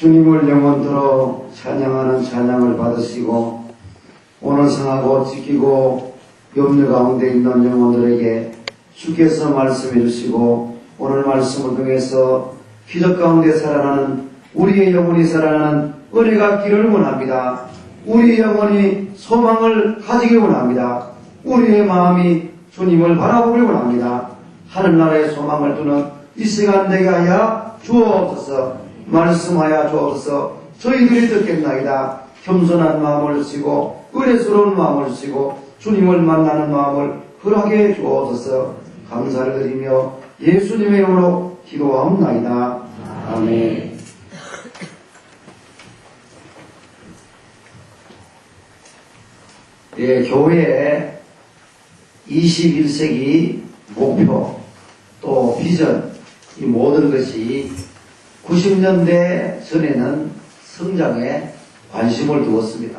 주님을 영원토록 찬양하는 찬양을 받으시고 오늘 성하고 지키고 염려 가운데 있는 영혼들에게 주께서 말씀해 주시고 오늘 말씀을 통해서 기적 가운데 살아나는 우리의 영혼이 살아나는 은혜가 있기를 원합니다. 우리의 영혼이 소망을 가지길 원합니다. 우리의 마음이 주님을 바라보길 원합니다. 하늘나라의 소망을 두는 이 시간 되게 하여 주옵소서. 말씀하여 주옵소서. 저희들이 듣겠나이다. 겸손한 마음을 주시고 의뢰스러운 마음을 주시고 주님을 만나는 마음을 허락해 주옵소서. 감사를 드리며 예수님의 이름으로 기도하옵나이다. 아멘. 예, 교회의 21세기 목표 또 비전 이 모든 것이 90년대 전에는 성장에 관심을 두었습니다.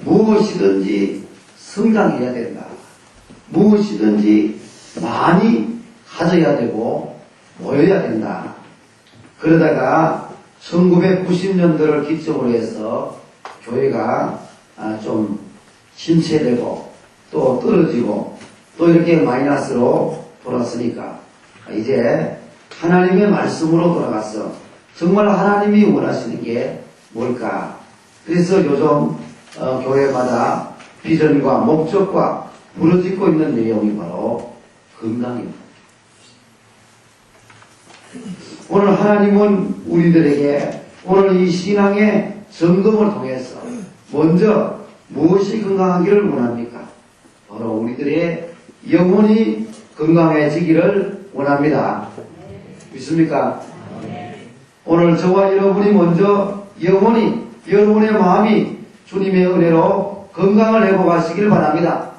무엇이든지 성장해야 된다. 무엇이든지 많이 가져야 되고 모여야 된다. 그러다가 1990년도를 기점으로 해서 교회가 좀 침체되고 또 떨어지고 또 이렇게 마이너스로 돌았으니까 이제 하나님의 말씀으로 돌아가서 정말 하나님이 원하시는 게 뭘까? 그래서 요즘 교회마다 비전과 목적과 부르짖고 있는 내용이 바로 건강입니다. 오늘 하나님은 우리들에게 오늘 이 신앙의 점검을 통해서 먼저 무엇이 건강하기를 원합니까? 바로 우리들의 영혼이 건강해지기를 원합니다. 믿습니까? 오늘 저와 여러분이 먼저 영혼이 여러분의 마음이 주님의 은혜로 건강을 회복하시길 바랍니다.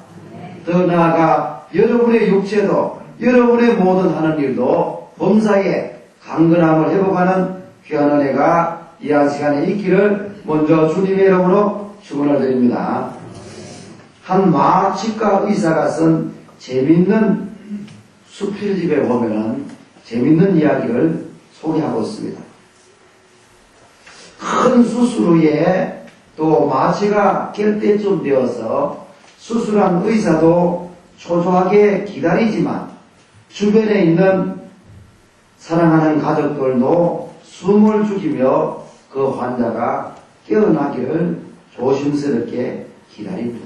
더 나아가 여러분의 육체도 여러분의 모든 하는 일도 범사에 강건함을 회복하는 귀한 은혜가 이 한 시간에 있기를 먼저 주님의 이름으로 축원을 드립니다. 한 마취과 의사가 쓴 재밌는 수필집에 보면은 재밌는 이야기를 소개하고 있습니다. 큰 수술 후에 또 마취가 깰 때쯤 되어서 수술한 의사도 초조하게 기다리지만 주변에 있는 사랑하는 가족들도 숨을 죽이며 그 환자가 깨어나기를 조심스럽게 기다립니다.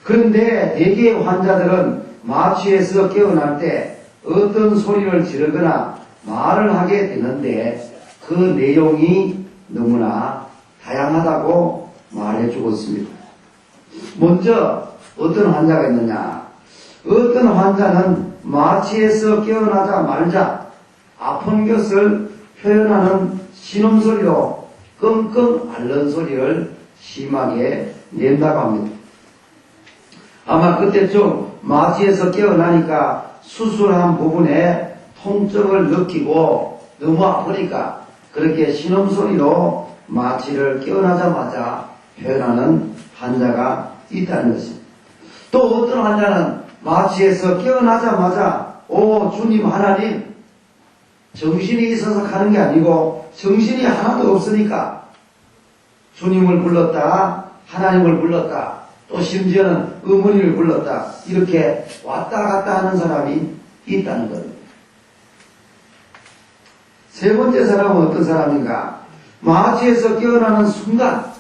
그런데 대개 환자들은 마취에서 깨어날 때 어떤 소리를 지르거나 말을 하게 되는데 그 내용이 너무나 다양하다고 말해주고 있습니다. 먼저 어떤 환자가 있느냐? 어떤 환자는 마취에서 깨어나자마자 아픈 것을 표현하는 신음소리로 끙끙 앓는 소리를 심하게 낸다고 합니다. 아마 그때쯤 마취에서 깨어나니까 수술한 부분에 통증을 느끼고 너무 아프니까 그렇게 신음소리로 마취를 깨어나자마자 표현하는 환자가 있다는 것입니다. 또 어떤 환자는 마취에서 깨어나자마자 오 주님 하나님 정신이 있어서 가는 게 아니고 정신이 하나도 없으니까 주님을 불렀다 하나님을 불렀다 또 심지어는 어머니를 불렀다 이렇게 왔다 갔다 하는 사람이 있다는 겁니다. 세 번째 사람은 어떤 사람인가? 마취에서 깨어나는 순간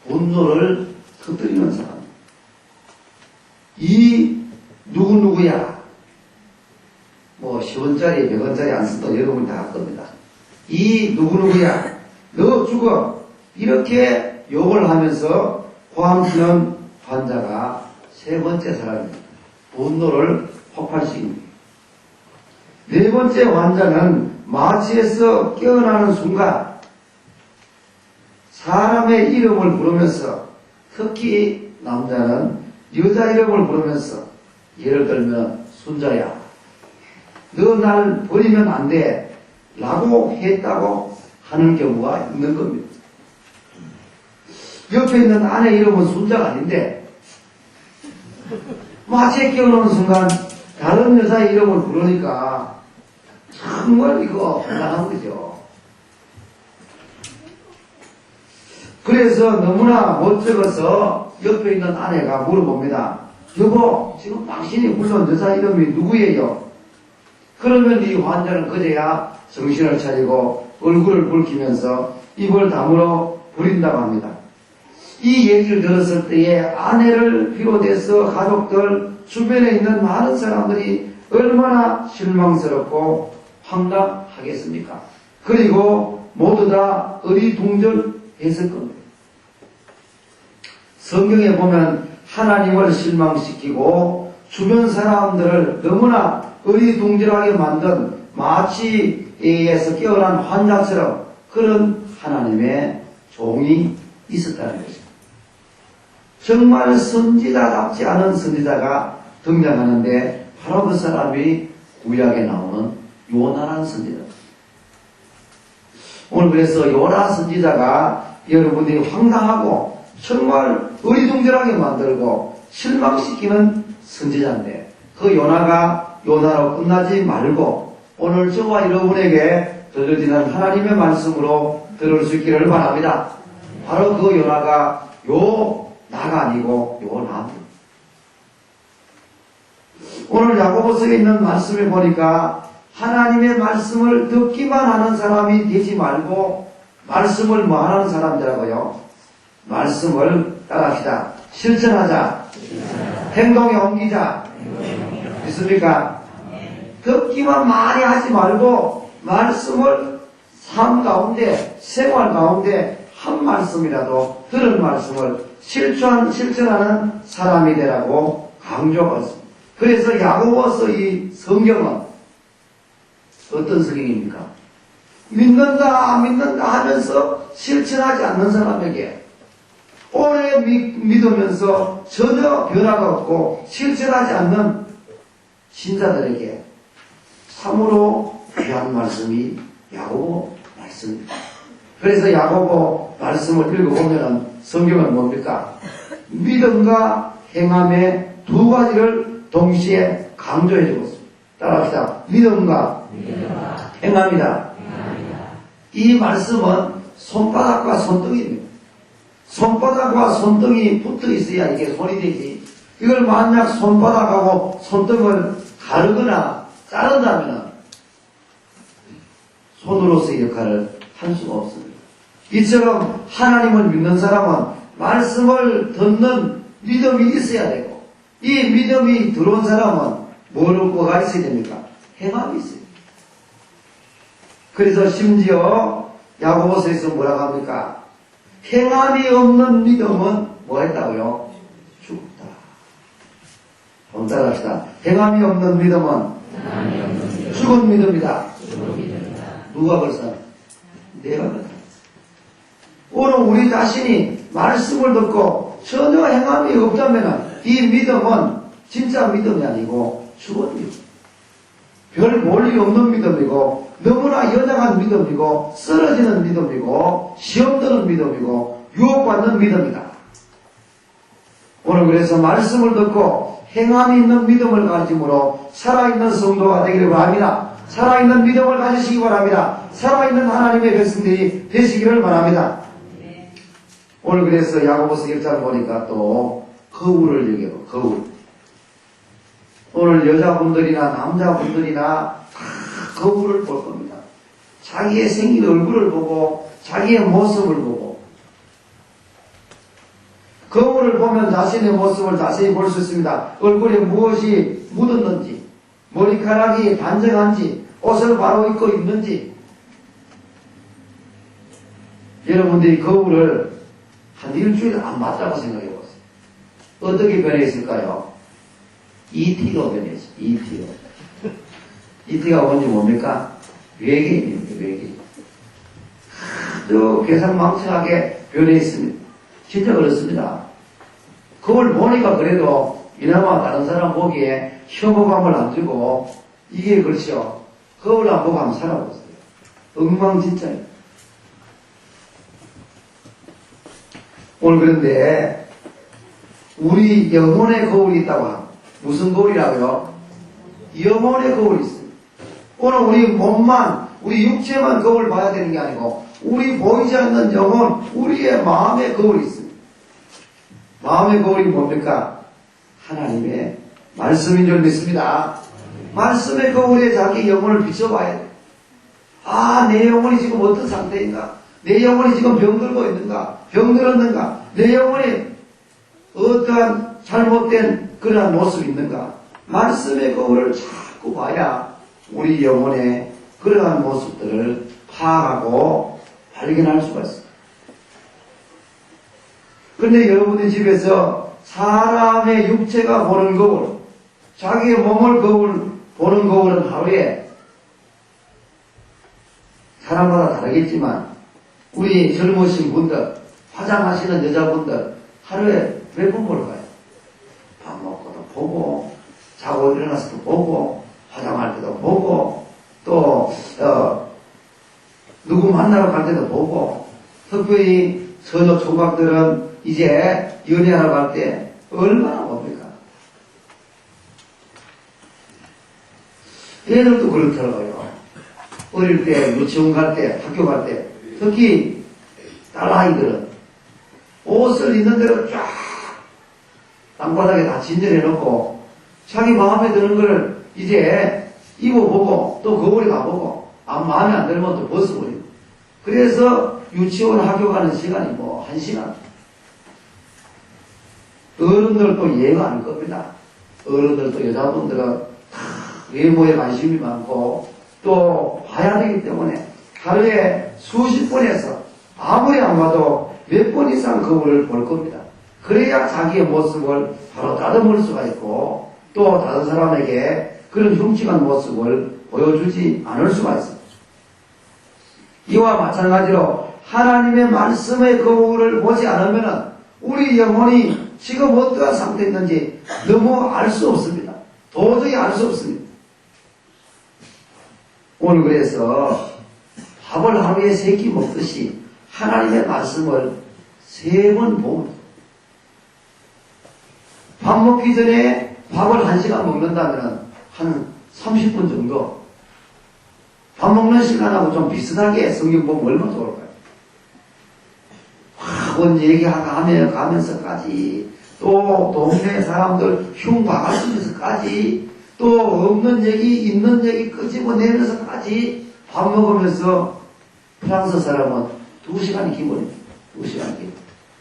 분노를 터뜨리는 사람. 이 누구누구야? 뭐 10원짜리 100원짜리 안 써도 여러분이 다 할 겁니다. 이 누구누구야? 너 죽어. 이렇게 욕을 하면서 호함치는 환자가 세 번째 사람입니다. 분노를 폭발시킵니다. 네 번째 환자는 마취에서 깨어나는 순간 사람의 이름을 부르면서 특히 남자는 여자 이름을 부르면서 예를 들면 순자야 너 날 버리면 안 돼 라고 했다고 하는 경우가 있는 겁니다. 옆에 있는 아내 이름은 순자가 아닌데 마취에 깨어나는 순간 다른 여자의 이름을 부르니까 정말 이거 곤란한 거죠. 그래서 너무나 멋쩍어서 옆에 있는 아내가 물어봅니다. 여보, 지금 당신이 불른 여자 이름이 누구예요? 그러면 이 환자는 그제야 정신을 차리고 얼굴을 붉히면서 입을 다물어 부린다고 합니다. 이 얘기를 들었을 때에 아내를 비롯해서 가족들, 주변에 있는 많은 사람들이 얼마나 실망스럽고 황당하겠습니까? 그리고 모두 다 어리둥절했을 겁니다. 성경에 보면 하나님을 실망시키고 주변 사람들을 너무나 어리둥절하게 만든 마취에서 깨어난 환자처럼 그런 하나님의 종이 있었다는 것입니다. 정말 선지자답지 않은 선지자가 등장하는데 바로 그 사람이 구약에 나오는 요나라는 선지자입니다. 오늘 그래서 요나 선지자가 여러분들이 황당하고 정말 어리둥절하게 만들고 실망시키는 선지자인데 그 요나가 요나로 끝나지 말고 오늘 저와 여러분에게 들려지는 하나님의 말씀으로 들을 수 있기를 바랍니다. 바로 그 요나가 요나가 아니고 요나입니다. 오늘 야고보서에 있는 말씀을 보니까 하나님의 말씀을 듣기만 하는 사람이 되지 말고 말씀을 뭐 하는 사람들하고요. 말씀을 따라합시다. 실천하자. 행동에 옮기자. 믿습니까? 듣기만 많이 하지 말고 말씀을 삶 가운데 생활 가운데 한 말씀이라도 들은 말씀을 실천하는 사람이 되라고 강조하고 있습니다. 그래서 야고보서 이 성경은 어떤 성경입니까? 믿는다 하면서 실천하지 않는 사람에게 오래 믿으면서 전혀 변화가 없고 실천하지 않는 신자들에게 참으로 귀한 말씀이 야고보 말씀입니다. 그래서 야고보 말씀을 읽어보면 성경은 뭡니까? 믿음과 행함의 두 가지를 동시에 강조해주고 있습니다. 따라합시다. 믿음과 행함이다. 이 말씀은 손바닥과 손등입니다. 손바닥과 손등이 붙어 있어야 이게 손이 되지. 이걸 만약 손바닥하고 손등을 가르거나 자른다면 손으로서의 역할을 할 수가 없습니다. 이처럼 하나님을 믿는 사람은 말씀을 듣는 믿음이 있어야 되고 이 믿음이 들어온 사람은 뭐가 있어야 됩니까? 행함이 있어요. 그래서 심지어 야고보서에서 뭐라고 합니까? 행함이 없는 믿음은 뭐 했다고요? 죽다. 한번 따라합시다. 행함이 없는 믿음은 죽은 믿음이다. 누가 그랬어? 내가 그랬다. 오늘 우리 자신이 말씀을 듣고 전혀 행함이 없다면 이 믿음은 진짜 믿음이 아니고 죽은 믿음. 별 볼일 없는 믿음이고 너무나 연약한 믿음이고 쓰러지는 믿음이고 시험 드는 믿음이고 유혹받는 믿음이다. 오늘 그래서 말씀을 듣고 행함이 있는 믿음을 가짐으로 살아있는 성도가 되기를 바랍니다. 살아있는 믿음을 가지시기 바랍니다. 살아있는 하나님의 백성들이 되시기를 바랍니다. 오늘 그래서 야고보서 1장 보니까 또 거울을 얘기해요. 거울. 오늘 여자분들이나 남자분들이나 다 거울을 볼 겁니다. 자기의 생긴 얼굴을 보고 자기의 모습을 보고 거울을 보면 자신의 모습을 자세히 볼 수 있습니다. 얼굴에 무엇이 묻었는지, 머리카락이 단정한지, 옷을 바로 입고 있는지. 여러분들이 거울을 한 일주일 안 봤다고 생각해 보세요. 어떻게 변해 있을까요? ET로 변했어요. ET로. ET가 뭔지 뭡니까? 외계인입니다. 외계인. 아주 괴상망측하게 변해 있습니다. 진짜 그렇습니다. 그걸 보니까 그래도 이나마 다른 사람 보기에 혐오감을 안 주고 이게 그렇죠. 거울 안 보고 한번 살아보세요. 엉망진짜예요. 오늘 그런데 우리 영혼의 거울이 있다고 합니다. 무슨 거울이라고요? 영혼의 거울이 있습니다. 오늘 우리 몸만 우리 육체만 거울 봐야 되는 게 아니고 우리 보이지 않는 영혼, 우리의 마음의 거울이 있습니다. 마음의 거울이 뭡니까? 하나님의 말씀인 줄 믿습니다. 말씀의 거울에 자기 영혼을 비춰봐야 돼. 아, 내 영혼이 지금 어떤 상태인가? 내 영혼이 지금 병들고 있는가? 병들었는가? 내 영혼이 어떠한 잘못된 그러한 모습이 있는가? 말씀의 거울을 자꾸 봐야 우리 영혼의 그러한 모습들을 파악하고 발견할 수가 있습니다. 그런데 여러분의 집에서 사람의 육체가 보는 거울, 자기의 몸을 보는 거울은 하루에 사람마다 다르겠지만 우리 젊으신 분들, 화장하시는 여자분들 하루에 몇 번 볼까요? 밥 먹고도 보고, 자고 일어나서도 보고, 화장할 때도 보고, 또 누구 만나러 갈 때도 보고, 특별히 서저 총각들은 이제 연애하러 갈 때 얼마나 봅니까? 애들도 그렇더라고요. 어릴 때, 유치원 갈 때, 학교 갈 때, 특히 딸아이들은 옷을 있는 대로 쫙 땅바닥에 다 진열해놓고 자기 마음에 드는 걸 이제 입어보고 또 거울에 가보고 마음에 안 들면 또 벗어버리고. 그래서 유치원 학교 가는 시간이 뭐 1시간. 어른들도 이해가 안 겁니다. 어른들도 여자분들은 다 외모에 관심이 많고 또 봐야 되기 때문에 하루에 수십 번에서 아무리 안 봐도 몇 번 이상 거울을 볼 겁니다. 그래야 자기의 모습을 바로 따듬을 수가 있고 또 다른 사람에게 그런 흉측한 모습을 보여주지 않을 수가 있습니다. 이와 마찬가지로 하나님의 말씀의 거울을 보지 않으면 우리 영혼이 지금 어떠한 상태에 있는지 너무 알 수 없습니다. 도저히 알 수 없습니다. 오늘 그래서 밥을 하루에 3끼 먹듯이 하나님의 말씀을 3번 봅니다. 밥 먹기 전에 밥을 1시간 먹는다면 한 30분 정도 밥 먹는 시간하고 좀 비슷하게 성경 보면 얼마나 좋을까요? 학원 얘기하면서까지 또 동네 사람들 흉봐가면서까지 또 없는 얘기 있는 얘기 끄집어내면서까지 밥 먹으면서 프랑스 사람은 2시간이 기본입니다. 2시간이 기본.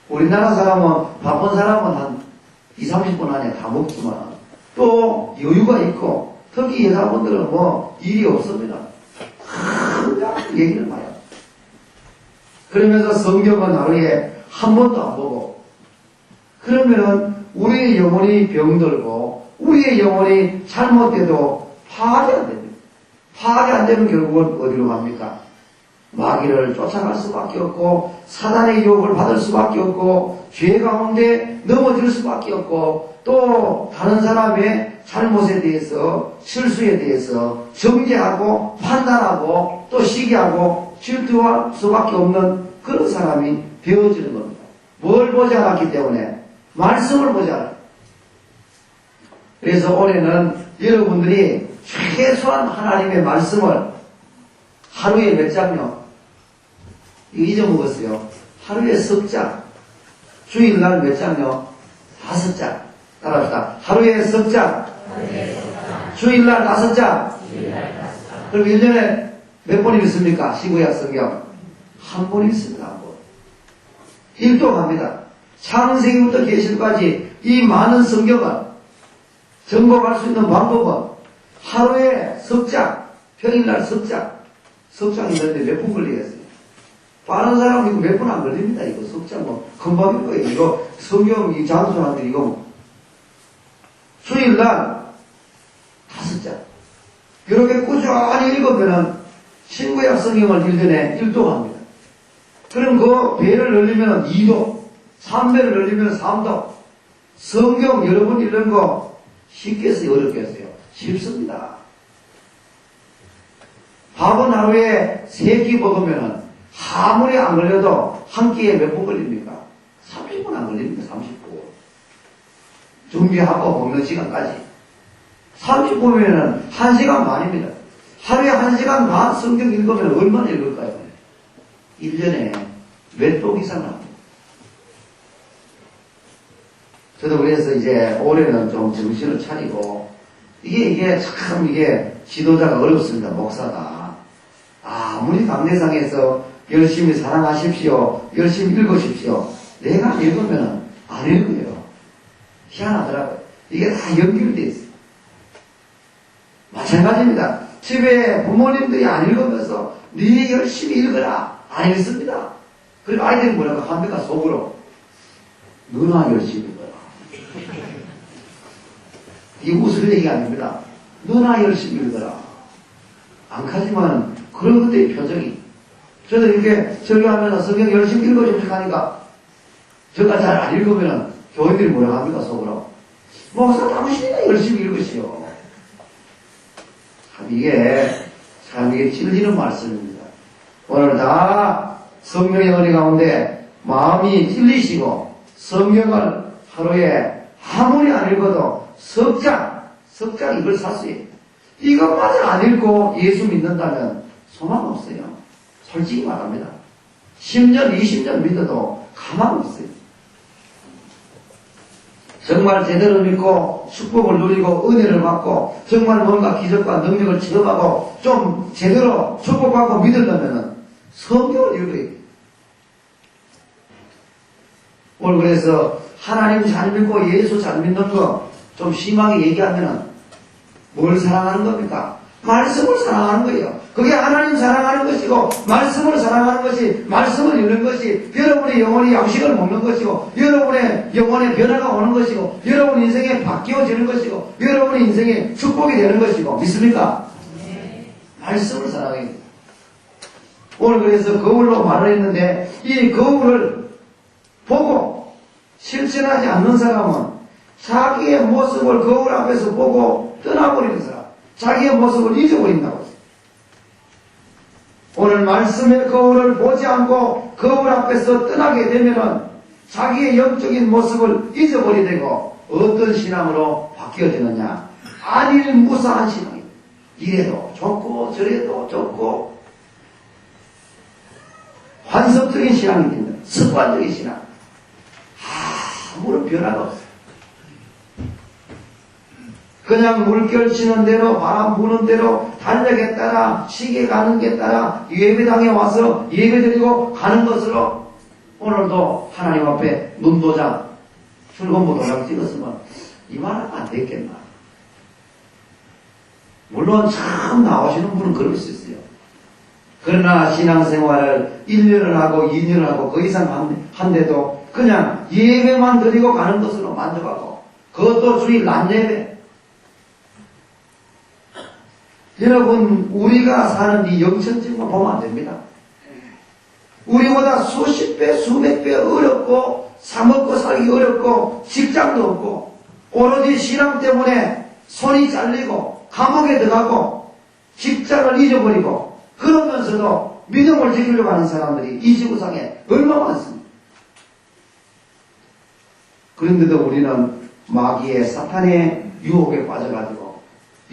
우리나라 사람은 바쁜 사람은 한 20-30분 안에 다 먹지만 또 여유가 있고 특히 여자분들은 뭐 일이 없습니다. 그냥 얘기를 많이 합니다. 그러면서 성경은 하루에 한 번도 안 보고 그러면은 우리의 영혼이 병들고 우리의 영혼이 잘못돼도 파악이 안 됩니다. 파악이 안 되면 결국은 어디로 갑니까? 마귀를 쫓아갈 수밖에 없고 사단의 유혹을 받을 수밖에 없고 죄 가운데 넘어질 수밖에 없고 또 다른 사람의 잘못에 대해서 실수에 대해서 정죄하고 판단하고 또 시기하고 질투할 수밖에 없는 그런 사람이 되어지는 겁니다. 뭘 보지 않았기 때문에? 말씀을 보지 않았기 때문에. 그래서 올해는 여러분들이 최소한 하나님의 말씀을 하루에 몇 장요? 이거 잊어먹었어요. 하루에 석 장. 주일날 몇 장요? 5장. 따라합시다. 하루에 석 장. 주일날 5장. 그럼 1년에 몇 번 읽습니까? 시구약 성경. 한 번 읽습니다. 한 번. 일독합니다. 창세기부터 계시록까지 이 많은 성경을 정복할 수 있는 방법은 하루에 석 장, 평일날 석 장. 석 장 있는데 몇 분 걸리겠어요? 빠른 사람은 이거 몇 분 안 걸립니다. 이거 석 장 뭐 금방일 거예요. 이거 성경 이 장수하는데 이거 뭐. 수일날 5장. 이렇게 꾸준히 읽으면은 신구약 성경을 1년에 1독합니다. 그럼 그 배를 늘리면 2도, 3배를 늘리면 3도. 성경 여러분 읽는 거 쉽겠어요? 어렵겠어요? 쉽습니다. 밥은 하루에 3끼 먹으면 아무리 안 걸려도 한 끼에 몇 분 걸립니까? 30분 안 걸립니다. 30분. 준비하고 먹는 시간까지. 30분이면 1시간 반입니다. 하루에 1시간 반 성경 읽으면 얼마나 읽을까요? 1년에 몇 복 이상 합니다. 저도 그래서 이제 올해는 좀 정신을 차리고, 이게 참 지도자가 어렵습니다. 목사가. 아무리 강대상에서 열심히 사랑하십시오. 열심히 읽으십시오. 내가 안 읽으면 안 읽어요. 희한하더라고요. 이게 다 연결되어 있어요. 마찬가지입니다. 집에 부모님들이 안 읽으면서 네 열심히 읽어라. 안 읽습니다. 그리고 아이들이 뭐라고 합니까? 속으로. 너나 열심히 읽어라. 이게 웃을 얘기가 아닙니다. 너나 열심히 읽어라. 안 가지만 그런 것들의 표정이. 저도 이렇게 설교하면서 성경 열심히 읽어주면서 하니까 제가 잘 안 읽으면 교인들이 뭐라고 합니까? 속으로. 목사 당신이나 열심히 읽으시오. 참 이게 찔리는 말씀입니다. 오늘 다 성령의 은혜 가운데 마음이 찔리시고 성경을 하루에 아무리 안 읽어도 석 장 이걸 샀어요. 이것만을 안 읽고 예수 믿는다면 소망 없어요. 솔직히 말합니다. 10년, 20년 믿어도 가망 없어요. 정말 제대로 믿고 축복을 누리고 은혜를 받고 정말 뭔가 기적과 능력을 체험하고 좀 제대로 축복받고 믿으려면 성경을 읽어야 돼요. 오늘 그래서 하나님 잘 믿고 예수 잘 믿는 거 좀 심하게 얘기하면은 뭘 사랑하는 겁니까? 말씀을 사랑하는 거예요. 그게 하나님 사랑하는 것이고 말씀을 사랑하는 것이 말씀을 읽는 것이 여러분의 영혼이 양식을 먹는 것이고 여러분의 영혼의 변화가 오는 것이고 여러분 인생에 바뀌어지는 것이고 여러분의 인생에 축복이 되는 것이고 믿습니까? 네. 말씀을 사랑해야 돼요. 오늘 그래서 거울로 말을 했는데 이 거울을 보고 실천하지 않는 사람은 자기의 모습을 거울 앞에서 보고 떠나버리는 사람, 자기의 모습을 잊어버린다고 했어요. 오늘 말씀의 거울을 보지 않고 거울 앞에서 떠나게 되면은 자기의 영적인 모습을 잊어버리게 되고 어떤 신앙으로 바뀌어지느냐? 안일무사한 신앙입니다. 이래도 좋고 저래도 좋고 환상적인 신앙이 됩니다. 습관적인 신앙. 아무런 변화가 없어요. 그냥 물결 치는 대로 바람 부는 대로 달력에 따라 시계 가는 게 따라 예배당에 와서 예배드리고 가는 것으로 오늘도 하나님 앞에 눈도장 출근부 도장 찍었으면 이만하면 안 됐겠나. 물론 참 나오시는 분은 그럴 수 있어요. 그러나 신앙생활을 1년을 하고 2년을 하고 그 이상 한데도 그냥 예배만 드리고 가는 것으로 만족하고 그것도 주일 낮예배. 여러분 우리가 사는 이 영천지만 보면 안 됩니다. 우리보다 수십 배 수백 배 어렵고 사먹고 살기 어렵고 직장도 없고 오로지 신앙 때문에 손이 잘리고 감옥에 들어가고 직장을 잊어버리고 그러면서도 믿음을 지키려고 하는 사람들이 이 지구상에 얼마나 많습니다. 그런데도 우리는 마귀의 사탄의 유혹에 빠져가지고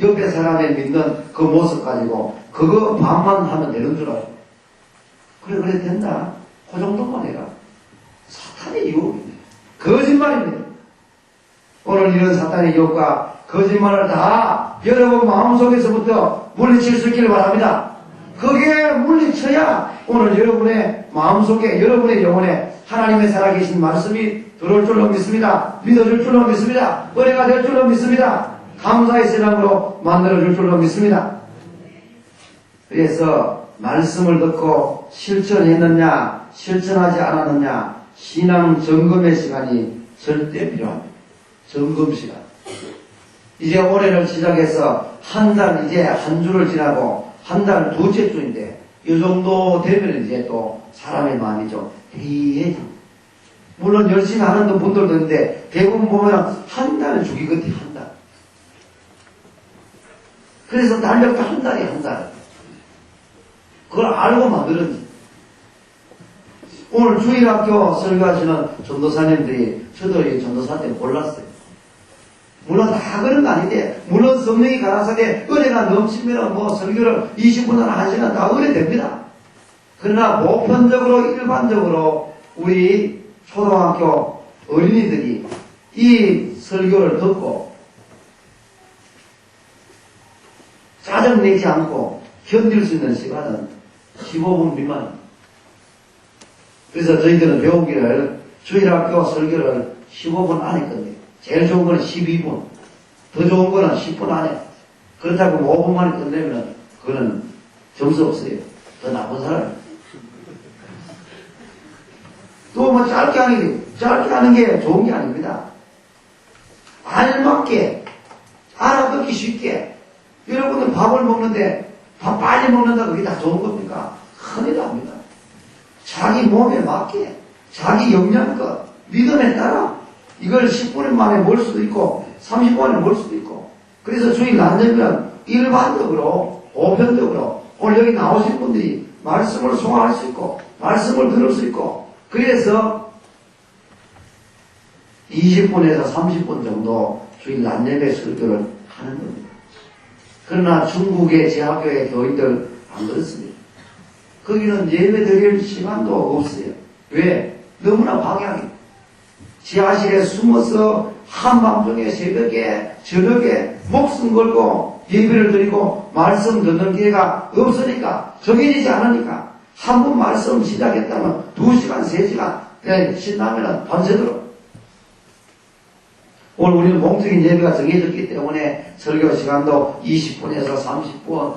옆에 사람의 믿는 그 모습 가지고 그거 반만 하면 되는 줄 알고 그래 된다. 그 정도만 해라. 사탄의 유혹입니다. 거짓말입니다. 오늘 이런 사탄의 유혹과 거짓말을 다 여러분 마음속에서부터 물리칠 수 있기를 바랍니다. 그게 물리쳐야 오늘 여러분의 마음속에 여러분의 영혼에 하나님의 살아계신 말씀이 들어올 줄로 믿습니다. 믿어줄 줄로 믿습니다. 은혜가 될 줄로 믿습니다. 감사의 신앙으로 만들어줄 줄로 믿습니다. 그래서 말씀을 듣고 실천했느냐 실천하지 않았느냐 신앙 점검의 시간이 절대 필요합니다. 점검 시간. 이제 올해를 시작해서 한 달 이제 한 주를 지나고 한 달 두째 주인데 이 정도 되면 이제 또 사람의 마음이 좀 해이해집니다. 물론 열심히 하는 분들도 있는데 대부분 보면 한 달을 주기같이 한 달. 그래서 달력도 한 달에 한 달. 그걸 알고 만들었지. 오늘 주일학교 설교하시는 전도사님들이 저도 이 전도사 때 몰랐어요. 물론 다 그런 거 아닌데, 물론 성령이 가라사대 은혜가 넘치면 뭐 설교를 20분이나 1시간 다 은혜 됩니다. 그러나 보편적으로 일반적으로 우리 초등학교 어린이들이 이 설교를 듣고 짜증내지 않고 견딜 수 있는 시간은 15분 미만입니다. 그래서 저희들은 배우기를 주일학교 설교를 15분 안에 끝내요. 제일 좋은 거는 12분, 더 좋은 거는 10분 안에. 그렇다고 5분 만에 끝내면 그거는 점수 없어요. 더 나쁜 사람이에요. 또 뭐 짧게 하는 게 좋은 게 아닙니다. 알맞게, 알아듣기 쉽게. 여러분들 밥을 먹는데 밥 빨리 먹는다 그게 다 좋은 겁니까? 큰일 납니다. 자기 몸에 맞게, 자기 영양껏, 믿음에 따라 이걸 10분 만에 먹을 수도 있고 30분 만에 먹을 수도 있고. 그래서 주일 낮되면 일반적으로 보편적으로 오늘 여기 나오신 분들이 말씀을 소화할 수 있고 말씀을 들을 수 있고, 그래서 20분에서 30분 정도 주일 낮예배 설교를 하는 겁니다. 그러나 중국의 제학교의 교인들 안 그렇습니다. 거기는 예배 드릴 시간도 없어요. 왜? 너무나 방향이. 지하실에 숨어서 한밤중에 새벽에 저녁에 목숨 걸고 예배를 드리고 말씀 듣는 기회가 없으니까, 정해지지 않으니까 한 번 말씀 시작했다면 2시간, 3시간 신나면 밤새도록. 오늘 우리는 공적인 예배가 정해졌기 때문에 설교 시간도 20분에서 30분,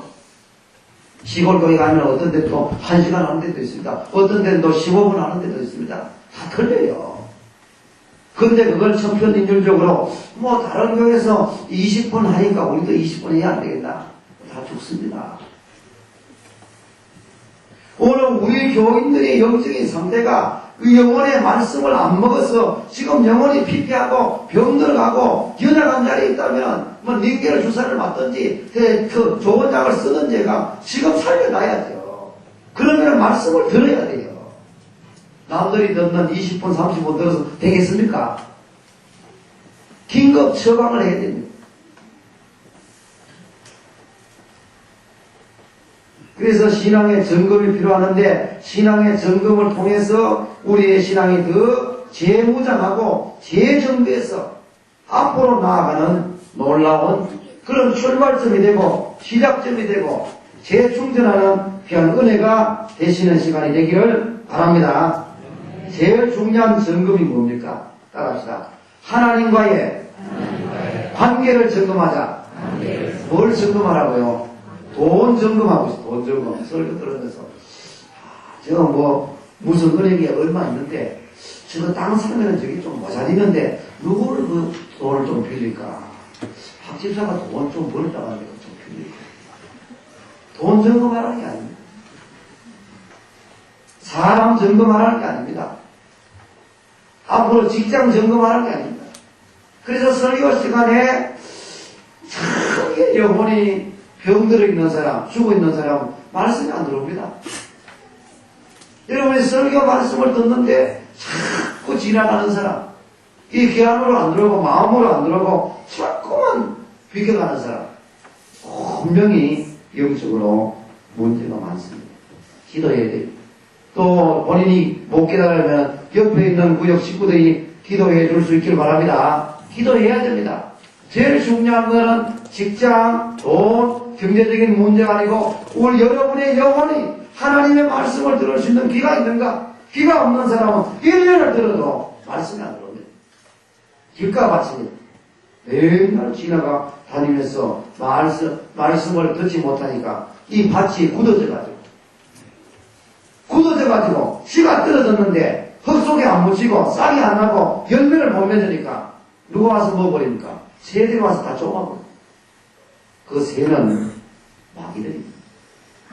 시골 교회 가면 어떤 데는 또 1시간 하는 데도 있습니다. 어떤 데는 또 15분 하는 데도 있습니다. 다 틀려요. 근데 그걸 천편일률적으로 뭐 다른 교회에서 20분 하니까 우리도 20분 해야 안 되겠다. 다 죽습니다. 오늘 우리 교인들의 영적인 상태가 그 영혼의 말씀을 안 먹어서 지금 영혼이 피폐하고 병들어가고 연약한 자리에 있다면 뭐 링겔 주사를 맞든지 그 좋은 약을 쓰는 제가 지금 살려놔야죠. 그러면 말씀을 들어야 돼요. 남들이 듣는 20분 30분 들어서 되겠습니까? 긴급 처방을 해야 됩니다. 그래서 신앙의 점검이 필요하는데, 신앙의 점검을 통해서 우리의 신앙이 더 재무장하고 재정비해서 앞으로 나아가는 놀라운 그런 출발점이 되고 시작점이 되고 재충전하는 귀한 은혜가 되시는 시간이 되기를 바랍니다. 제일 중요한 점검이 뭡니까? 따라합시다. 하나님과의 관계를 점검하자. 뭘 점검하라고요? 돈 점검하고 있어. 돈 점검. 설교 들으면서 제가 뭐 무슨 은행에 얼마 있는데 저거 땅 사면은 저기 좀 모자리는데 누구를 그 돈을 좀 빌릴까? 박 집사가 돈 좀 벌었다고 하는데 좀 빌릴까? 돈 점검하라는 게 아닙니다. 사람 점검하라는 게 아닙니다. 앞으로 직장 점검하는 게 아닙니다. 그래서 설교 시간에 참 영혼이 병들어 있는 사람, 죽어 있는 사람 말씀이 안 들어옵니다. 여러분이 설교 말씀을 듣는데 자꾸 지나가는 사람, 이 귀안으로 안 들어오고 마음으로 안 들어오고 자꾸만 비켜가는 사람, 분명히 영적으로 문제가 많습니다. 기도해야 돼요. 또 본인이 못 깨달으면 옆에 있는 구역 식구들이 기도해 줄 수 있기를 바랍니다. 기도해야 됩니다. 제일 중요한 것은 직장, 돈, 경제적인 문제가 아니고 우리 여러분의 영혼이 하나님의 말씀을 들을 수 있는 귀가 있는가? 귀가 없는 사람은 1년을 들어도 말씀이 안 들어옵니다. 길가 밭입니다. 맨날 지나가 다니면서 말씀을 듣지 못하니까 이 밭이 굳어져가지고 씨가 떨어졌는데 흙 속에 안 묻히고 싹이 안 나고 열매를 못 맺으니까 누가 와서 먹어버립니까? 새들이 와서 다 쪼가버려요. 그 새는 마귀들입니다.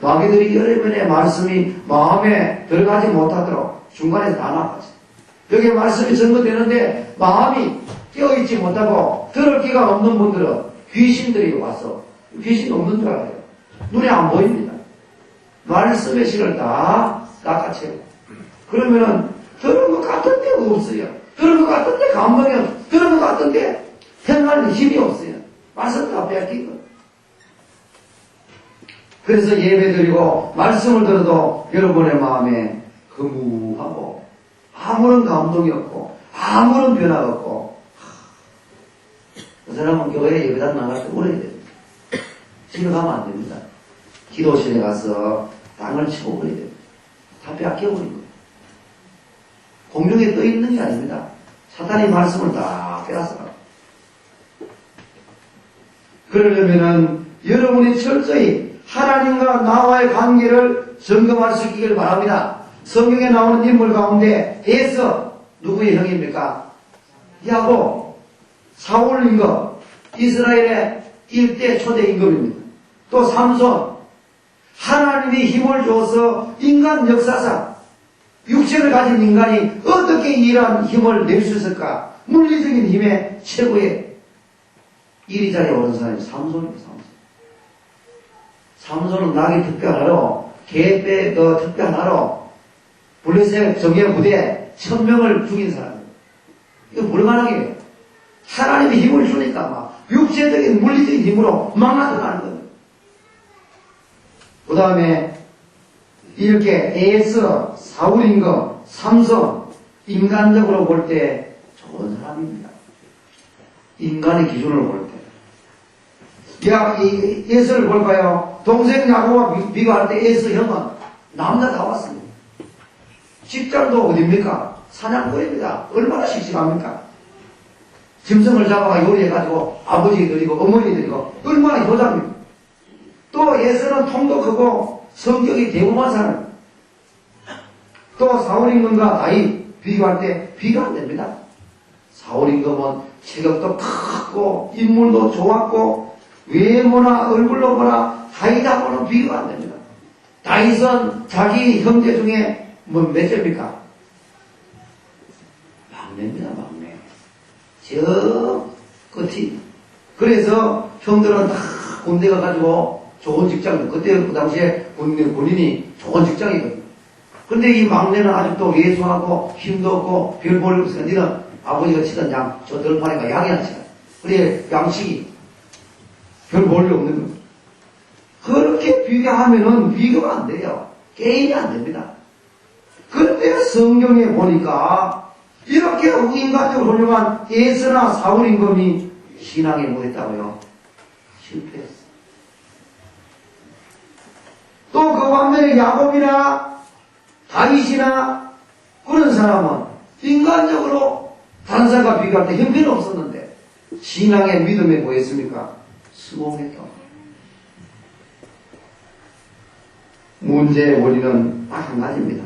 마귀들이 여러분의 말씀이 마음에 들어가지 못하도록 중간에 다 나빠져요. 여기 말씀이 전거되는데 마음이 깨어있지 못하고 들을 기가 없는 분들은 귀신들이 와서, 귀신 없는 줄 알아요. 눈에 안 보입니다. 말씀의 실을 다 낚아채고. 그러면은 들은 것 같은데 없어요. 들은 것 같은데 감동이 없어요. 들은 것 같은데 행할 힘이 없어요. 말씀 다 빼앗긴 거예요. 그래서 예배드리고 말씀을 들어도 여러분의 마음에 허무하고 아무런 감동이 없고 아무런 변화가 없고 그 사람은 교회에 예배당 나갈 때 울어야 됩니다. 집에 가면 안 됩니다. 기도실에 가서 땅을 치고 울어야 됩니다. 다 빼앗겨버린 거예요. 공중에 떠 있는 게 아닙니다. 사탄이 말씀을 다 빼앗아가요. 그러려면은 여러분이 철저히 하나님과 나와의 관계를 점검할 수 있기를 바랍니다. 성경에 나오는 인물 가운데 에서 누구의 형입니까? 야곱, 사울 임금, 이스라엘의 일대 초대 임금입니다. 또 삼손, 하나님이 힘을 줘서 인간 역사상 육체를 가진 인간이 어떻게 이러한 힘을 낼 수 있을까? 물리적인 힘의 최고의 1위 자리에 오른 사람이 삼손입니다. 삼손은 낙이 특별하로 계획 특별하로 블레셋 정예 부대에 1000명을 죽인 사람이에요. 이거 불가능해요. 하나님이 힘을 주니까 막 육체적인 물리적인 힘으로 막 나타나는 거예요. 그 다음에 이렇게 에서, 사울임금, 삼손 인간적으로 볼 때 좋은 사람입니다. 인간의 기준으로 볼 때. 에서를 볼까요? 동생 야곱과 비교할 때 에서 형은 남자 다 왔습니다. 직장도 어딥니까? 사냥꾼입니다. 얼마나 씩씩합니까? 짐승을 잡아가 요리해가지고 아버지 드리고 어머니 드리고 얼마나 효자입니까? 또 에서는 통도 크고 성격이 대범한 사람. 또 사울임금과 다윗 비교할 때 비교가 안 됩니다. 사울임금은 체격도 크고 인물도 좋았고 외모나 얼굴로 보나 다윗하고는 비교가 안 됩니다. 다윗은 자기 형제 중에 몇 째입니까? 막내입니다. 막내. 저 끝이. 그래서 형들은 다 군대 가가지고 좋은 직장, 그때 그 당시에 군인이 좋은 직장이거든요. 근데 이 막내는 아직도 예수하고 힘도 없고 별 볼일 없으니까 니는 아버지가 치던 양, 저 들판에가 양이나 치라. 그래, 양치기. 별 볼일 없는 거. 그렇게 비교하면은 비교가 안 돼요. 게임이 안 됩니다. 그런데 성경에 보니까 이렇게 인간적으로 훌륭한 에서나 사울임금이 신앙에 못했다고요. 실패했어. 또 그 반면에 야곱이나 다윗이나 그런 사람은 인간적으로 다른 사람과 비교할 때 형편이 없었는데 신앙의 믿음에 뭐했습니까? 수긍했다. 문제의 원인은 딱 한 가지입니다.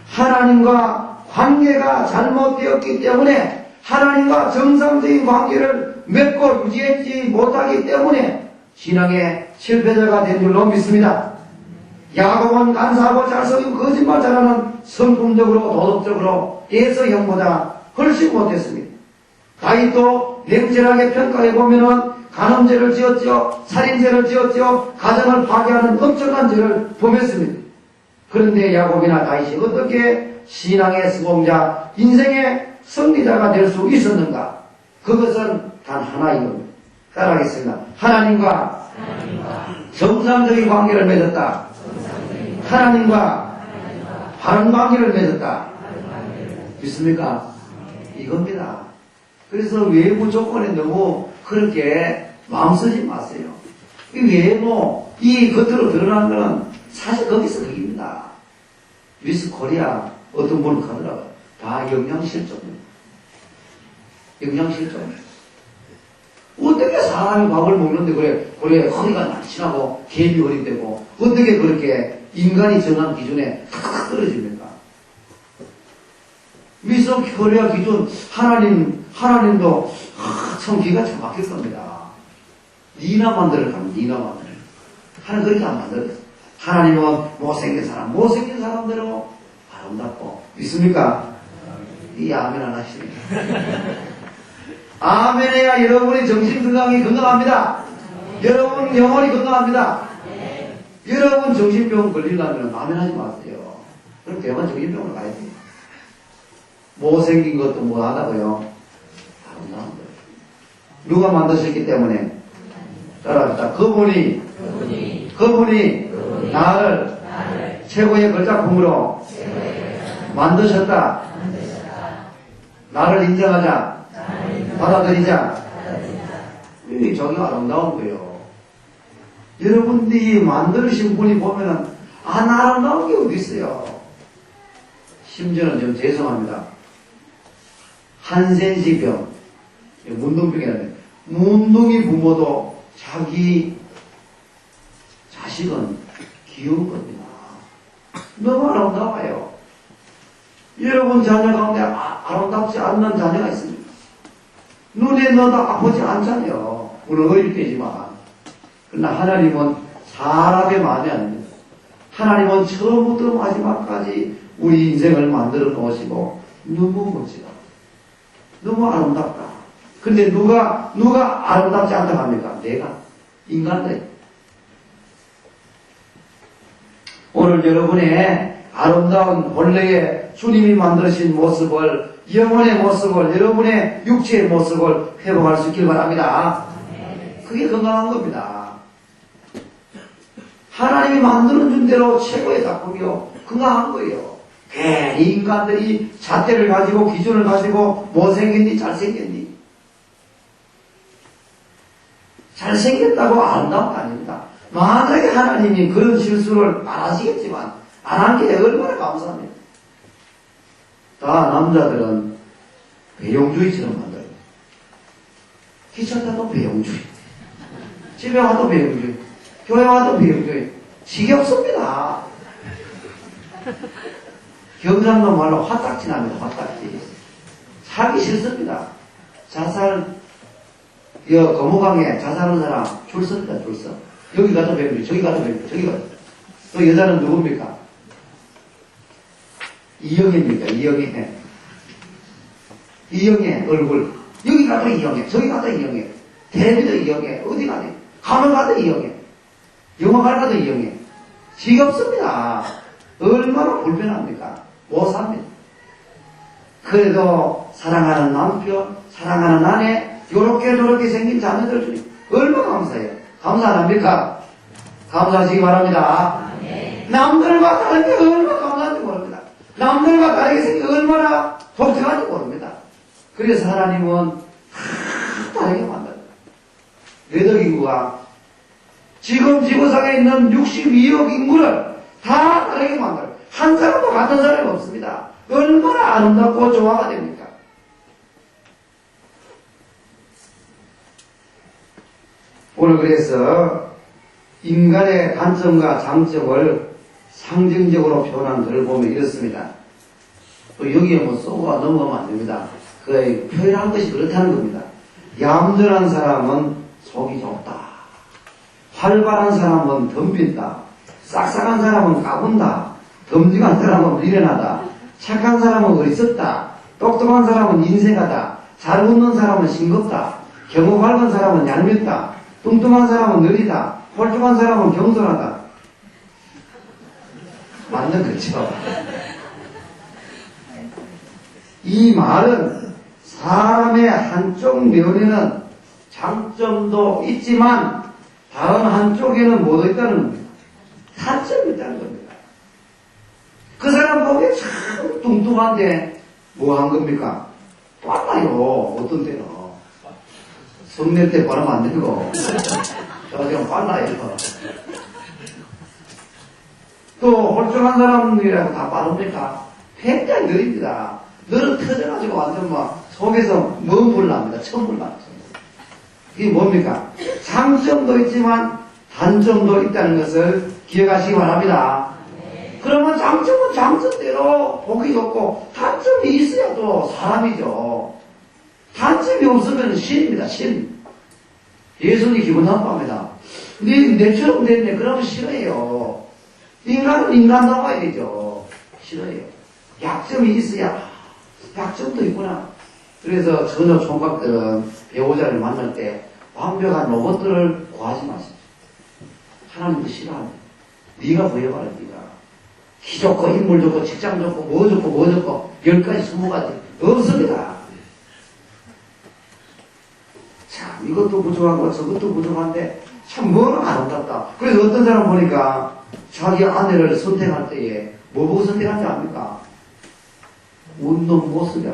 하나님과 관계가 잘못되었기 때문에 하나님과 정상적인 관계를 맺고 유지하지 못하기 때문에 신앙의 실패자가 된 줄로 믿습니다. 야곱은 간사하고 잘생기고 거짓말 잘하는 성품적으로 도덕적으로 에서 형보다 훨씬 못했습니다. 다윗도 냉철하게 평가해보면은 간음죄를 지었죠. 살인죄를 지었죠. 가정을 파괴하는 엄청난 죄를 범했습니다. 그런데 야곱이나 다윗이 어떻게 신앙의 수봉자, 인생의 승리자가 될 수 있었는가? 그것은 단 하나인 겁니다. 따라하겠습니다. 하나님과 정상적인 관계를 맺었다. 하나님과 바른 관계를 맺었다. 믿습니까? 이겁니다. 그래서 외부 조건에 너무 그렇게 마음 쓰지 마세요. 이 외모, 이 겉으로 드러나는 거는 사실 거기서 거기입니다. 미스 코리아 어떤 분은 가더라고요. 다 영양실조입니다. 영양실조입니다. 어떻게 사람이 밥을 먹는데 그래 허리가 날씬하고 개미 허리되고 어떻게 그렇게 인간이 정한 기준에 탁탁 떨어집니까? 미스 코리아 기준 하나님도 참 기가 참 막힐 겁니다. 니나 만들어가면 니나 만들어. 하나님 그렇게 안 만들어요. 하나님은 못생긴 사람대로 아름답고 믿습니까? 이 아멘 안 하시네요. 아멘해야 여러분의 정신 건강이 건강합니다. 여러분 영혼이 건강합니다. 여러분 정신병 걸리려면 아멘 하지 마세요. 그럼 대만 정신병으로 가야 돼요. 못생긴 것도 뭐 하다고요? 아름다운 거예요. 누가 만드셨기 때문에. 따라합시다. 그분이 나를 최고의 걸작품으로 만드셨다. 나를 인정하자. 받아들이자. 이 저기 아름다운 거예요. 여러분들이 만드신 분이 보면은 안 아름다운 게 어디 있어요. 심지어는 좀 죄송합니다. 한센시병, 문둥병이라는데 문둥이 부모도 자기 자식은 귀여운 겁니다. 너무 아름다워요. 여러분 자녀 가운데 아름답지 않는 자녀가 있습니다. 눈에 넣어도 아프지 않잖아요. 물론 어릴 때지만. 그러나 하나님은 사람의 마음이 아닙니다. 하나님은 처음부터 마지막까지 우리 인생을 만들어 놓으시고 너무 멋지다. 너무 아름답다. 근데 누가 아름답지 않다고 합니까? 내가. 인간들. 오늘 여러분의 아름다운 본래의 주님이 만드신 모습을, 영혼의 모습을, 여러분의 육체의 모습을 회복할 수 있길 바랍니다. 그게 건강한 겁니다. 하나님이 만드는 대로 최고의 작품이요. 건강한 거예요. 괜히 인간들이 잣대를 가지고 기준을 가지고 못생겼니 잘생겼니 잘생겼다고 아름다운 거 아닙니다. 만약에 하나님이 그런 실수를 안 하시겠지만 안 한 게 얼마나 감사합니다. 다 남자들은 배용주의처럼 만들어요. 기차 타도 배용주의, 집에 와도 배용주의, 교회 와도 배용주의. 지겹습니다. 경상도 말로 화딱지 납니다. 화딱지. 살기 싫습니다. 자살, 거무강에 자살하는 사람 줄 섭니다. 줄 서. 여기 가도 배우지, 저기 가도 배우지, 저기 가도. 또 여자는 누굽니까? 이영애입니까? 이영애. 이영애 얼굴. 여기 가도 이영애, 저기 가도 이영애. 텔레비도 이영애, 어디 가니? 가면 가도 이영애. 영화관 가도 이영애. 지겹습니다. 얼마나 불편합니까? 못 삽니다. 그래도 사랑하는 남편, 사랑하는 아내, 요렇게 저렇게 생긴 자녀들 중에 얼마나 감사해요. 감사 안 합니까? 감사하시기 바랍니다. 남들과 다른 게 얼마나 감사한지 모릅니다. 남들과 다르게 생긴 게 얼마나 독특한지 모릅니다. 그래서 하나님은 다 다르게 만듭니다. 외덕 인구가 지금 지구상에 있는 62억 인구를 다 다르게 만들어요. 한 사람도 같은 사람이 없습니다. 얼마나 아름답고 조화가 됩니까? 오늘 그래서 인간의 단점과 장점을 상징적으로 표현한 글을 보면 이렇습니다. 또 여기에 뭐 쏘가 넘어가면 안 됩니다. 그 표현한 것이 그렇다는 겁니다. 얌전한 사람은 속이 좁다. 활발한 사람은 덤빈다. 싹싹한 사람은 까분다. 덤직한 사람은 미련하다. 착한 사람은 어리석다. 똑똑한 사람은 인색하다. 잘 웃는 사람은 싱겁다. 경우 밝은 사람은 얄밉다. 뚱뚱한 사람은 느리다. 홀쭉한 사람은 겸손하다. 맞는 거죠. 이 말은 사람의 한쪽 면에는 장점도 있지만 다른 한쪽에는 뭐도 있다는 겁니다. 단점이 있다는 겁니다. 그 사람 보기에 참 뚱뚱한데 뭐 한 겁니까? 빨라요. 어떤 때는 성낼 때 바르면 안 되고 저기는 빨라요. 또 홀쭉한 사람이라고 다 빠릅니까? 굉장히 느립니다. 늘은 터져가지고 완전 막 속에서 먼불 납니다. 천불 납니다. 이게 뭡니까? 장점도 있지만 단점도 있다는 것을 기억하시기 바랍니다. 그러면 장점은 장점대로 보기 좋고 단점이 있어야 또 사람이죠. 단점이 없으면 신입니다. 신. 예수님이 기분 나빠합니다. 내처럼 됐네. 그러면 싫어해요. 인간은 인간 나와야 되죠. 싫어해요. 약점이 있어야 약점도 있구나. 그래서 전혀 총각들은 배우자를 만날 때 완벽한 로봇들을 구하지 마십시오. 하나님도 싫어합니다. 네가 보여봐라. 네가 키 좋고 인물 좋고 직장 좋고 뭐 좋고 10가지 20가지 없습니다. 자, 이것도 부족하고 저것도 부족한데 참 뭐는 아름답다. 그래서 어떤 사람 보니까 자기 아내를 선택할 때에 뭐 보고 선택하는지 압니까? 웃는 모습이야.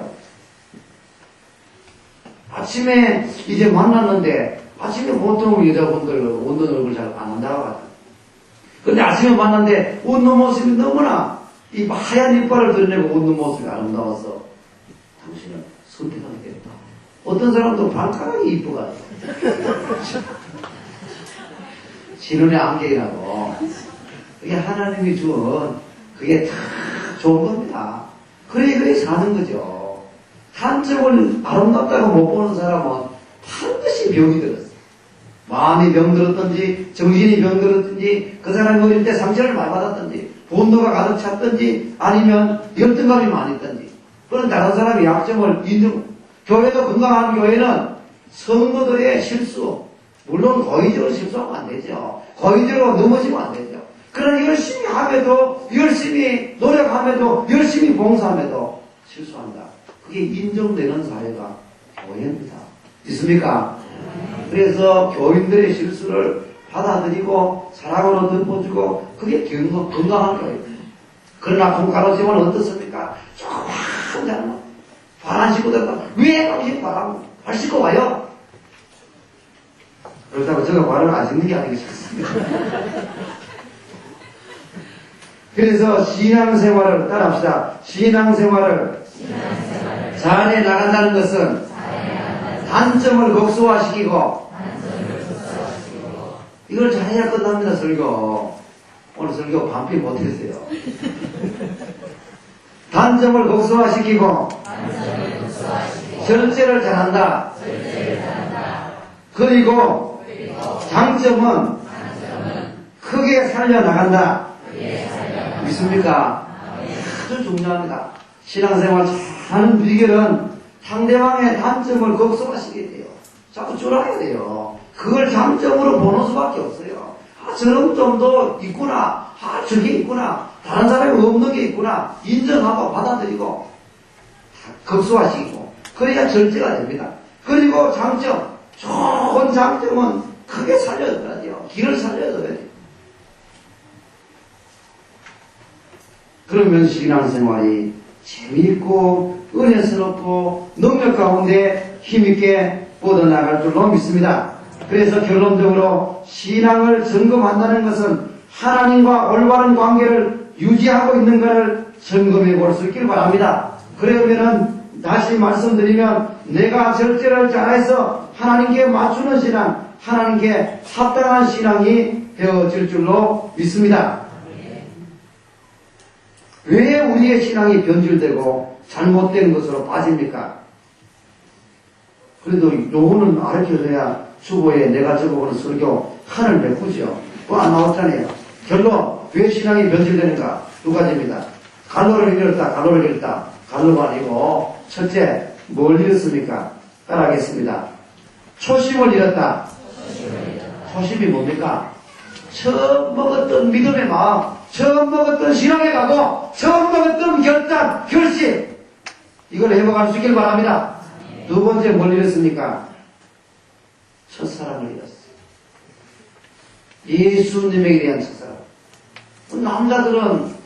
아침에 이제 만났는데 아침에 보통 여자분들 웃는 얼굴 잘 안 한다고 하잖아. 근데 아침에 만났는데 웃는 모습이 너무나 이 하얀 이빨을 드러내고 웃는 모습이 아름다워서 당신은 선택하게 됐다. 어떤 사람도 발가락이 이쁘가 지눈에 안경이 나고 그게 하나님이 준 그게 다 좋은 겁니다. 그래 사는 거죠. 한쪽을 아름답다고 못 보는 사람은 반드시 병이 들었어요. 마음이 병들었든지 정신이 병들었든지 그 사람이 어릴 때 상처를 많이 받았든지 분노가 가득 찼든지 아니면 열등감이 많이 있든지 그런 다른 사람의 약점을 인정. 교회도 건강한 교회는 성도들의 실수, 물론 고의적으로 실수하면 안 되죠. 고의적으로 넘어지면 안 되죠. 그러나 열심히 함에도, 열심히 노력함에도, 열심히 봉사함에도 실수한다. 그게 인정되는 사회가 교회입니다. 있습니까? 그래서 교인들의 실수를 받아들이고 사랑으로 덮어주고 그게 건강한 교회입니다. 그러나 공가로지만 어떻습니까? 조금 잘못 발 안 씻고 들어가. 왜 당신 발 씻고 와요? 그렇다고 제가 발을 안 씻는 게 아니겠습니까? 그래서 신앙생활을 따라합시다. 신앙생활을 잘해 나간다는 것은 단점을 극소화시키고 이걸 잘해야 끝납니다. 설교. 오늘 설교 반피 못했어요. 단점을 극소화시키고 절제를 잘한다. 그리고 장점은 크게 살려나간다. 믿습니까? 아주 중요합니다. 신앙생활 하는 비결은 상대방의 단점을 극소화시켜야 돼요. 자꾸 줄여야 돼요. 그걸 장점으로 보는 수밖에 없어요. 아, 저런 점도 있구나. 아, 저게 있구나. 다른 사람이 없는 게 있구나. 인정하고 받아들이고 극소화시키고 그래야 절제가 됩니다. 그리고 장점, 좋은 장점은 크게 살려줘야 돼요. 길을 살려줘야 돼요. 그러면 신앙생활이 재미있고 은혜스럽고 능력 가운데 힘있게 뻗어나갈 줄로 믿습니다. 그래서 결론적으로 신앙을 점검한다는 것은 하나님과 올바른 관계를 유지하고 있는 것을 점검해 볼 수 있길 바랍니다. 그러면은 다시 말씀드리면 내가 절제를 잘해서 하나님께 맞추는 신앙, 하나님께 합당한 신앙이 되어질 줄로 믿습니다. 왜 우리의 신앙이 변질되고 잘못된 것으로 빠집니까? 그래도 요거는 알려줘야 주보에 내가 적어보는 설교 한을 메꾸죠. 그거 안 나왔잖아요. 결론, 왜 신앙이 변질되는가? 두 가지입니다. 갈로를 잃었다, 갈로를 잃었다. 갈로가 아니고, 첫째, 뭘 잃었습니까? 따라하겠습니다. 초심을 잃었다. 초심이 뭡니까? 처음 먹었던 믿음의 마음, 처음 먹었던 신앙의 각오, 처음 먹었던 결단, 결심. 이걸 회복할 수 있길 바랍니다. 두 번째 뭘 잃었습니까? 첫사랑을 잃었어요. 예수님에게 대한 첫사랑. 남자들은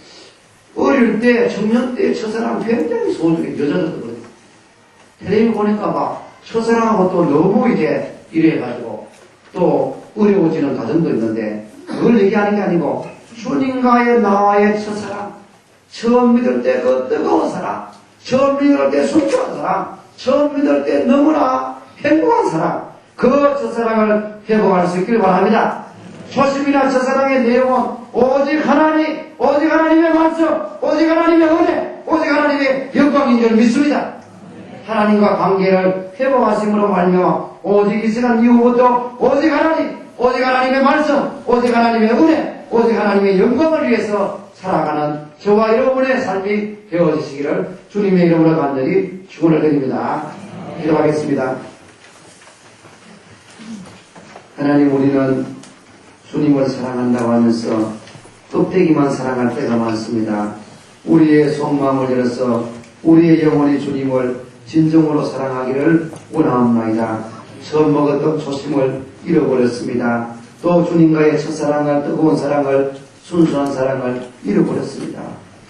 어릴 때, 청년 때 첫사랑 굉장히 소중해. 여자들도 그래요. 텔레비 보니까 막 첫사랑하고 또 너무 이제 이래가지고 또 어려워지는 가정도 있는데 그걸 얘기하는 게 아니고 주님과의 나와의 첫사랑, 처음 믿을 때 그 뜨거운 사랑, 처음 믿을 때 순수한 사랑, 처음 믿을 때 너무나 행복한 사랑, 그 첫사랑을 회복할 수 있길 바랍니다. 초심이나 첫사랑의 내용은 오직 하나님, 오직 하나님의 말씀, 오직 하나님의 은혜, 오직 하나님의 영광인 줄 믿습니다. 하나님과 관계를 회복하심으로 말미암아 오직 이 시간 이후부터 오직 하나님, 오직 하나님의 말씀, 오직 하나님의 은혜, 오직 하나님의 영광을 위해서 살아가는 저와 여러분의 삶이 되어지시기를 주님의 이름으로 간절히 축원을 드립니다. 기도하겠습니다. 하나님, 우리는 주님을 사랑한다고 하면서 껍데기만 사랑할 때가 많습니다. 우리의 속마음을 열어서 우리의 영혼이 주님을 진정으로 사랑하기를 원하옵나이다. 처음 먹었던 초심을 잃어버렸습니다. 또 주님과의 첫사랑을, 뜨거운 사랑을, 순수한 사랑을 잃어버렸습니다.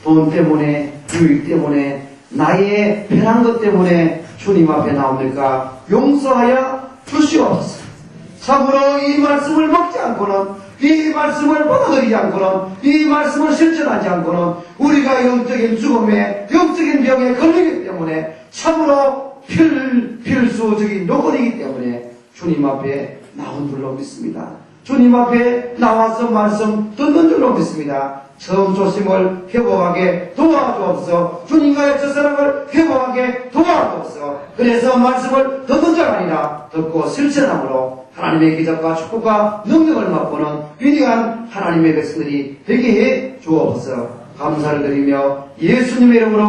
돈 때문에, 유익 때문에, 나의 편한 것 때문에 주님 앞에 나옵니까? 용서하여 주시옵소서. 참으로 이 말씀을 먹지 않고는, 이 말씀을 받아들이지 않고는, 이 말씀을 실천하지 않고는 우리가 영적인 죽음에, 영적인 병에 걸리기 때문에 참으로 필수적인 요건이기 때문에 주님 앞에 나온 줄로 믿습니다. 주님 앞에 나와서 말씀 듣는 줄로 믿습니다. 처음 조심을 회복하게 도와주옵소서. 주님과의 첫사랑을 회복하게 도와주옵소서. 그래서 말씀을 듣는 자가 아니라 듣고 실천함으로 하나님의 기적과 축복과 능력을 맛보는 위대한 하나님의 백성들이 되게 해 주옵소서. 감사를 드리며 예수님의 이름으로